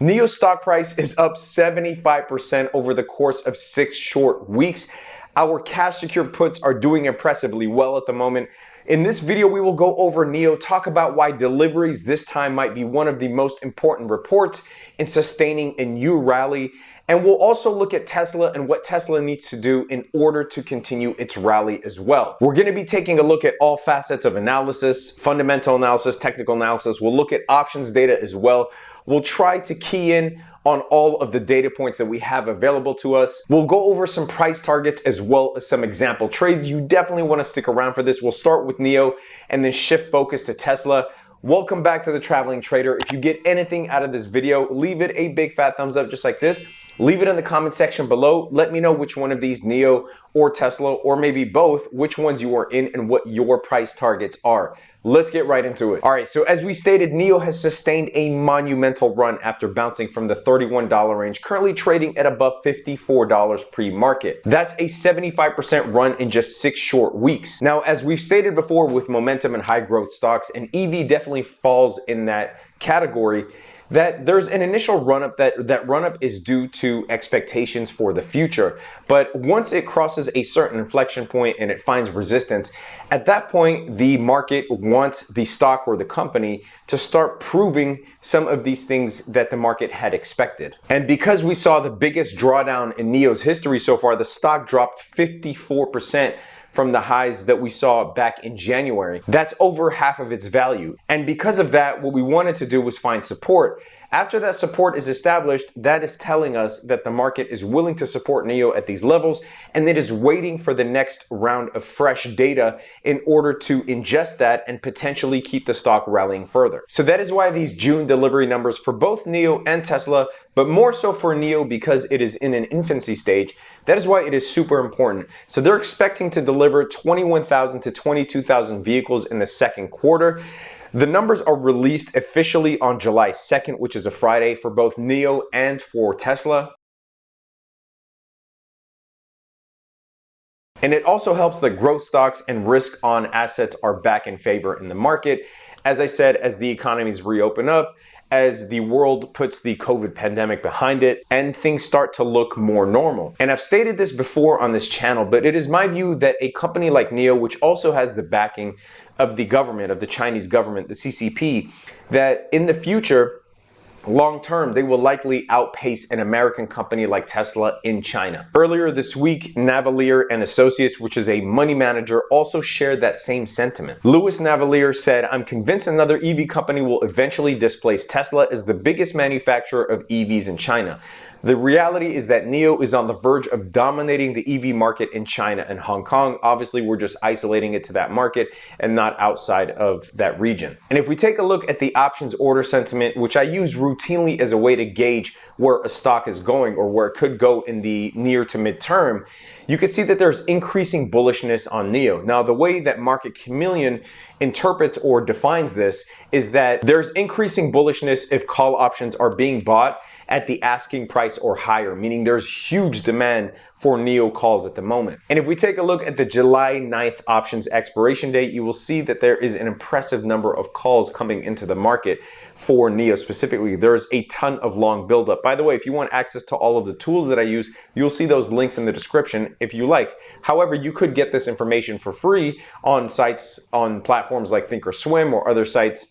NIO's stock price is up 75% over the course of 6 short weeks. Our cash secured puts are doing impressively well at the moment. In this video, we will go over NIO, talk about why deliveries this time might be one of the most important reports in sustaining a new rally. And we'll also look at Tesla and what Tesla needs to do in order to continue its rally as well. We're going to be taking a look at all facets of analysis, fundamental analysis, technical analysis. We'll look at options data as well. We'll try to key in on all of the data points that we have available to us. We'll go over some price targets as well as some example trades. You definitely want to stick around for this. We'll start with NIO and then shift focus to Tesla. Welcome back to the Traveling Trader. If you get anything out of this video, leave it a big fat thumbs up just like this. Leave it in the comment section below. Let me know which one of these, NIO or Tesla, or maybe both, which ones you are in and what your price targets are. Let's get right into it. All right, so as we stated, NIO has sustained a monumental run after bouncing from the $31 range, currently trading at above $54 pre-market. That's a 75% run in just 6 short weeks. Now, as we've stated before with momentum and high growth stocks, and EV definitely falls in that category, that there's an initial run-up that run-up is due to expectations for the future. But once it crosses a certain inflection point and it finds resistance, at that point, the market wants the stock or the company to start proving some of these things that the market had expected. And because we saw the biggest drawdown in NIO's history so far, the stock dropped 54% from the highs that we saw back in January. That's over half of its value. And because of that, what we wanted to do was find support. After that support is established, that is telling us that the market is willing to support NIO at these levels, and it is waiting for the next round of fresh data in order to ingest that and potentially keep the stock rallying further. So that is why these June delivery numbers for both NIO and Tesla, but more so for NIO because it is in an infancy stage, that is why it is super important. So they're expecting to deliver 21,000 to 22,000 vehicles in the second quarter. The numbers are released officially on July 2nd, which is a Friday, for both NIO and for Tesla. And it also helps that growth stocks and risk on assets are back in favor in the market. As I said, as the economies reopen up, as the world puts the COVID pandemic behind it, and things start to look more normal. And I've stated this before on this channel, but it is my view that a company like NIO, which also has the backing of the government, of the Chinese government, the CCP, that in the future, long term, they will likely outpace an American company like Tesla in China. Earlier this week, Navalier and Associates, which is a money manager, also shared that same sentiment. Louis Navalier said, "I'm convinced another EV company will eventually displace Tesla as the biggest manufacturer of EVs in China. The reality is that NIO is on the verge of dominating the EV market in China and Hong Kong. Obviously, we're just isolating it to that market and not outside of that region." And if we take a look at the options order sentiment, which I use routinely as a way to gauge where a stock is going or where it could go in the near to midterm, you can see that there's increasing bullishness on NIO. Now, the way that Market Chameleon interprets or defines this is that there's increasing bullishness if call options are being bought at the asking price or higher, meaning there's huge demand for NIO calls at the moment. And if we take a look at the July 9th options expiration date, you will see that there is an impressive number of calls coming into the market for NIO specifically. There's a ton of long buildup. By the way, if you want access to all of the tools that I use, you'll see those links in the description if you like. However, you could get this information for free on sites, on platforms like Thinkorswim or other sites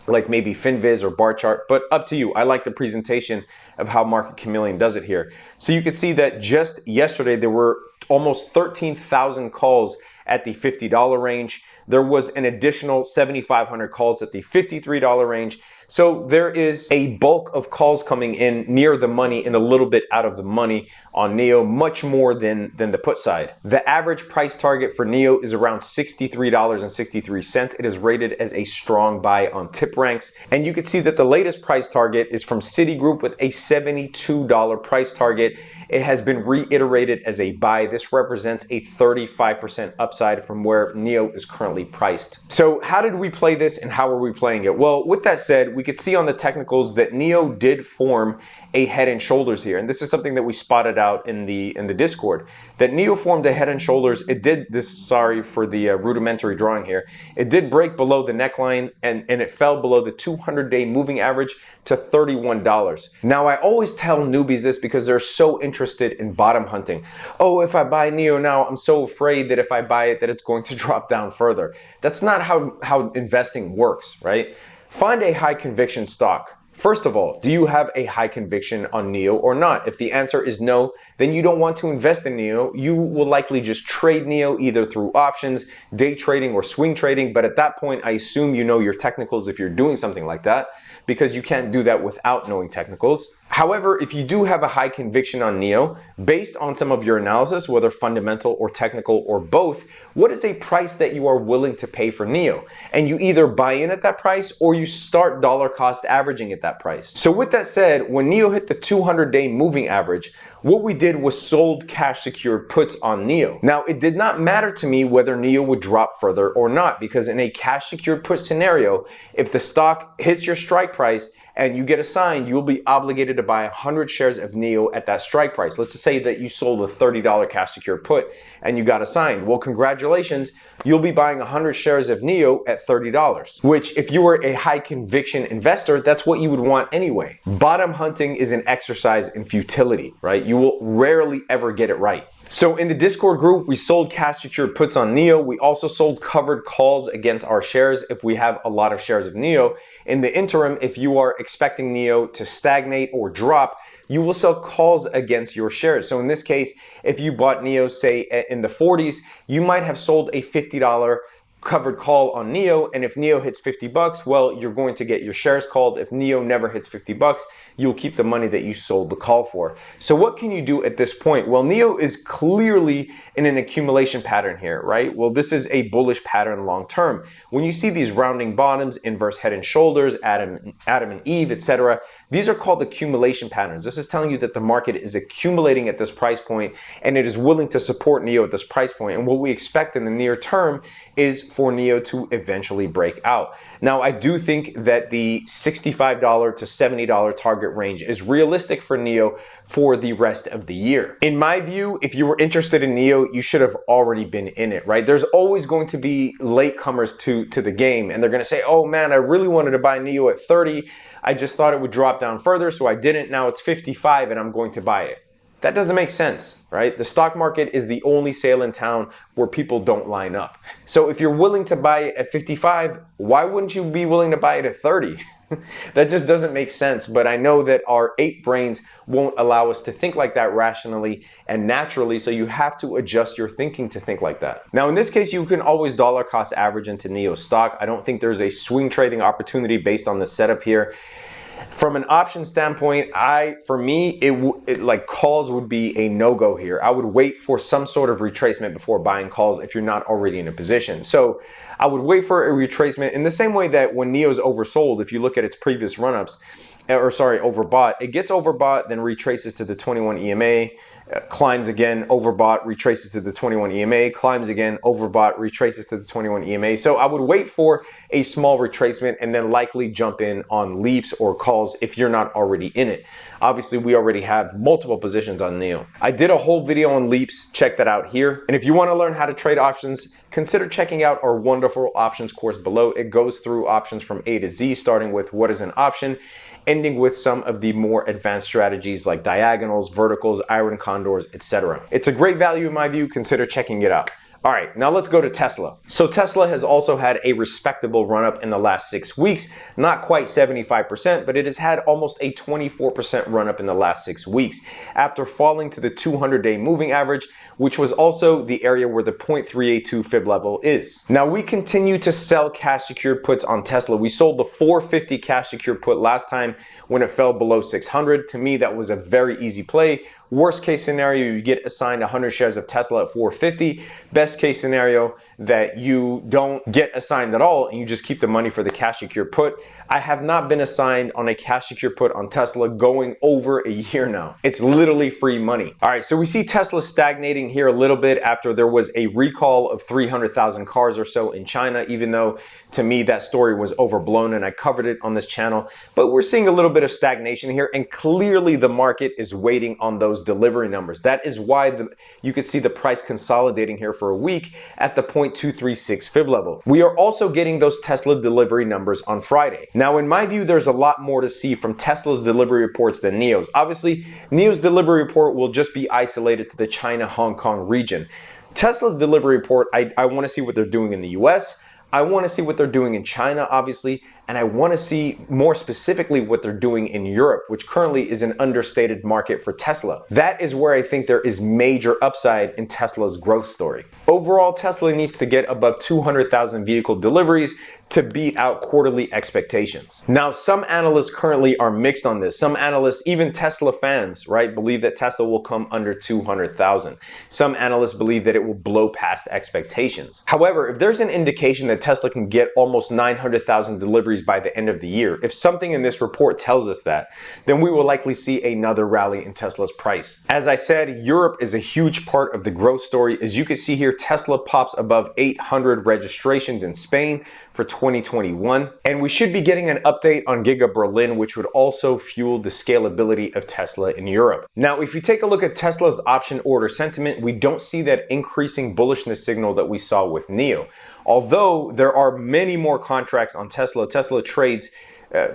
like maybe FinViz or Bar Chart, but up to you. I like the presentation of how Market Chameleon does it here. So you can see that just yesterday, there were almost 13,000 calls at the $50 range. There was an additional 7,500 calls at the $53 range. So there is a bulk of calls coming in near the money and a little bit out of the money on NIO, much more than the put side. The average price target for NIO is around $63.63. It is rated as a strong buy on tip ranks. And you can see that the latest price target is from Citigroup with a $72 price target. It has been reiterated as a buy. This represents a 35% upside from where NIO is currently priced. So how did we play this and how are we playing it? Well, with that said, said, we could see on the technicals that NIO did form a head and shoulders here. And this is something that we spotted out in the Discord, that NIO formed a head and shoulders. It did this, sorry for the rudimentary drawing here. It did break below the neckline and it fell below the 200-day moving average to $31. Now, I always tell newbies this because they're so interested in bottom hunting. Oh, if I buy NIO now, I'm so afraid that if I buy it, that it's going to drop down further. That's not how investing works, right? Find a high conviction stock. First of all, do you have a high conviction on NIO or not? If the answer is no, then you don't want to invest in NIO. You will likely just trade NIO either through options, day trading, or swing trading. But at that point, I assume you know your technicals if you're doing something like that, because you can't do that without knowing technicals. However, if you do have a high conviction on NIO, based on some of your analysis, whether fundamental or technical or both, what is a price that you are willing to pay for NIO? And you either buy in at that price or you start dollar cost averaging at that price. So with that said, when NIO hit the 200-day moving average, what we did was sold cash secured puts on NIO. Now, it did not matter to me whether NIO would drop further or not, because in a cash secured put scenario, if the stock hits your strike price and you get assigned, you'll be obligated to buy 100 shares of NIO at that strike price. Let's just say that you sold a $30 cash secured put and you got assigned. Well, congratulations, you'll be buying 100 shares of NIO at $30, which if you were a high conviction investor, that's what you would want anyway. Bottom hunting is an exercise in futility, right? You will rarely ever get it right. So in the Discord group, we sold cash secured puts on NIO. We also sold covered calls against our shares if we have a lot of shares of NIO. In the interim, if you are expecting NIO to stagnate or drop, you will sell calls against your shares. So in this case, if you bought NIO, say in the 40s, you might have sold a $50 covered call on NIO, and if NIO hits 50 bucks, well, you're going to get your shares called. If NIO never hits 50 bucks, you'll keep the money that you sold the call for. So what can you do at this point? Well, NIO is clearly in an accumulation pattern here, right? Well, this is a bullish pattern long term. When you see these rounding bottoms, inverse head and shoulders, Adam and Eve, etc., these are called accumulation patterns. This is telling you that the market is accumulating at this price point and it is willing to support NIO at this price point. And what we expect in the near term is for NIO to eventually break out. Now, I do think that the $65 to $70 target range is realistic for NIO for the rest of the year. In my view, if you were interested in NIO, you should have already been in it, right? There's always going to be latecomers to the game, and they're going to say, oh man, I really wanted to buy NIO at 30. I just thought it would drop down further, so I didn't. Now it's 55 and I'm going to buy it. That doesn't make sense, right? The stock market is the only sale in town where people don't line up. So if you're willing to buy it at 55, why wouldn't you be willing to buy it at 30? That just doesn't make sense. But I know that our 8 brains won't allow us to think like that rationally and naturally. So you have to adjust your thinking to think like that. Now, in this case, you can always dollar cost average into NIO stock. I don't think there's a swing trading opportunity based on the setup here. From an option standpoint, for me, like calls would be a no-go here. I would wait for some sort of retracement before buying calls if you're not already in a position. So I would wait for a retracement in the same way that when NIO's oversold, if you look at its previous run-ups, overbought, it gets overbought, then retraces to the 21 EMA, climbs again, overbought, retraces to the 21 EMA, climbs again, overbought, retraces to the 21 EMA. So I would wait for a small retracement and then likely jump in on leaps or calls if you're not already in it. Obviously, we already have multiple positions on NIO. I did a whole video on leaps, check that out here. And if you want to learn how to trade options, consider checking out our wonderful options course below. It goes through options from A to Z, starting with what is an option, ending with some of the more advanced strategies like diagonals, verticals, iron condors, etc. It's a great value in my view. Consider checking it out. All right, now let's go to Tesla. So Tesla has also had a respectable run up in the last 6 weeks, not quite 75%, but it has had almost a 24% run up in the last 6 weeks after falling to the 200-day moving average, which was also the area where the 0.382 fib level is. Now we continue to sell cash secured puts on Tesla. We sold the 450 cash secured put last time when it fell below 600. To me, that was a very easy play. Worst case scenario, you get assigned 100 shares of Tesla at 450. Best case scenario, that you don't get assigned at all and you just keep the money for the cash secure put. I have not been assigned on a cash secure put on Tesla going over a year now. It's literally free money. All right, so we see Tesla stagnating here a little bit after there was a recall of 300,000 cars or so in China, even though to me that story was overblown and I covered it on this channel. But we're seeing a little bit of stagnation here, and clearly the market is waiting on those delivery numbers. That is why you could see the price consolidating here for a week at the 0.236 fib level. We are also getting those Tesla delivery numbers on Friday. Now, in my view, there's a lot more to see from Tesla's delivery reports than NIO's. Obviously, NIO's delivery report will just be isolated to the China-Hong Kong region. Tesla's delivery report, I want to see what they're doing in the US. I want to see what they're doing in China, obviously, and I want to see more specifically what they're doing in Europe, which currently is an understated market for Tesla. That is where I think there is major upside in Tesla's growth story. Overall, Tesla needs to get above 200,000 vehicle deliveries to beat out quarterly expectations. Now, some analysts currently are mixed on this. Some analysts, even Tesla fans, right, believe that Tesla will come under 200,000. Some analysts believe that it will blow past expectations. However, if there's an indication that Tesla can get almost 900,000 deliveries by the end of the year, if something in this report tells us that, then we will likely see another rally in Tesla's price. As I said, Europe is a huge part of the growth story. As you can see here, Tesla pops above 800 registrations in Spain for 2021. And we should be getting an update on Giga Berlin, which would also fuel the scalability of Tesla in Europe. Now, if you take a look at Tesla's option order sentiment, we don't see that increasing bullishness signal that we saw with NIO. Although there are many more contracts on Tesla, Tesla trades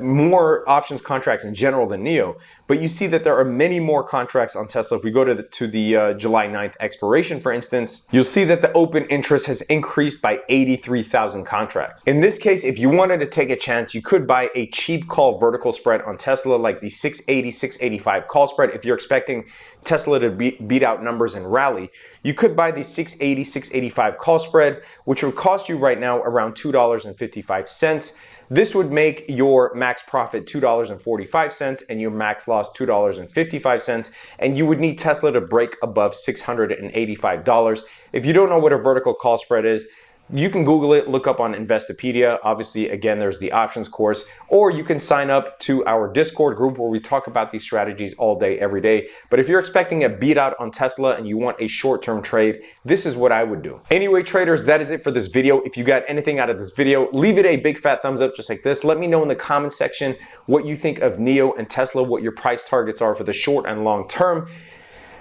more options contracts in general than NIO, but you see that there are many more contracts on Tesla. If we go to the July 9th expiration, for instance, you'll see that the open interest has increased by 83,000 contracts. In this case, if you wanted to take a chance, you could buy a cheap call vertical spread on Tesla, like the 680, 685 call spread. If you're expecting Tesla to beat out numbers and rally, you could buy the 680, 685 call spread, which would cost you right now around $2.55. This would make your max profit $2.45 and your max loss $2.55, and you would need Tesla to break above $685. If you don't know what a vertical call spread is, you can Google it, look up on Investopedia. Obviously, again, there's the options course, or you can sign up to our Discord group where we talk about these strategies all day, every day. But if you're expecting a beat out on Tesla and you want a short-term trade, this is what I would do. Anyway, traders, that is it for this video. If you got anything out of this video, leave it a big fat thumbs up just like this. Let me know in the comment section what you think of NIO and Tesla, what your price targets are for the short and long term.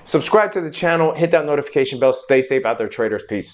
Subscribe to the channel, hit that notification bell. Stay safe out there, traders. Peace.